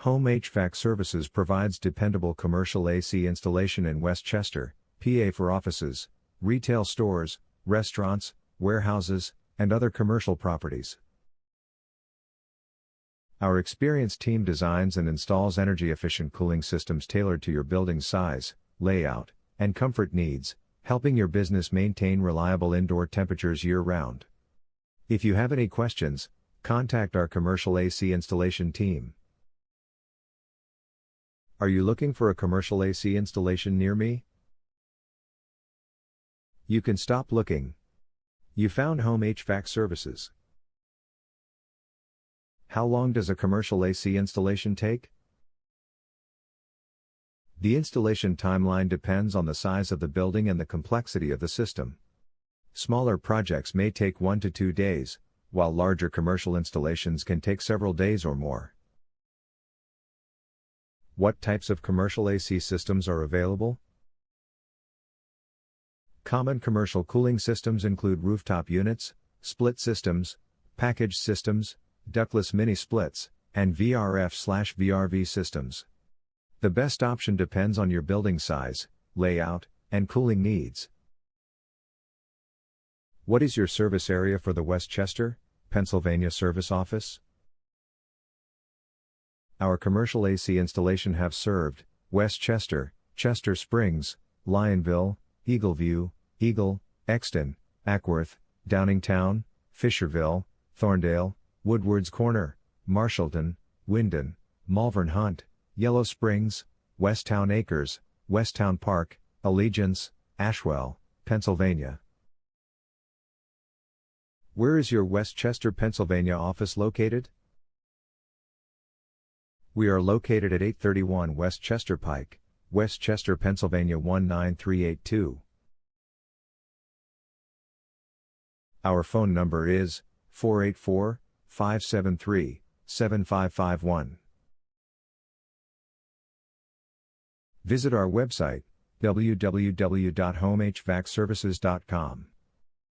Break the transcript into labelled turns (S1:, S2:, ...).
S1: Home HVAC Services provides dependable commercial AC installation in Westchester, PA for offices, retail stores, restaurants, warehouses, and other commercial properties. Our experienced team designs and installs energy-efficient cooling systems tailored to your building's size, layout, and comfort needs, helping your business maintain reliable indoor temperatures year-round. If you have any questions, contact our commercial AC installation team. Are you looking for a commercial AC installation near me? You can stop looking. You found Home HVAC Services. How long does a commercial AC installation take? The installation timeline depends on the size of the building and the complexity of the system. Smaller projects may take 1 to 2 days, while larger commercial installations can take several days or more. What types of commercial AC systems are available? Common commercial cooling systems include rooftop units, split systems, packaged systems, ductless mini-splits, and VRF/VRV systems. The best option depends on your building size, layout, and cooling needs. What is your service area for the Westchester, Pennsylvania service office? Our commercial AC installation have served Westchester, Chester Springs, Lionville, Eagleview, Eagle, Exton, Ackworth, Downingtown, Fisherville, Thorndale, Woodward's Corner, Marshallton, Windon, Malvern Hunt, Yellow Springs, Westtown Acres, Westtown Park, Allegiance, Ashwell, Pennsylvania. Where is your Westchester, Pennsylvania office located? We are located at 831 Westchester Pike, Westchester, Pennsylvania 19382. Our phone number is 484-573-7551. Visit our website, www.homehvacservices.com.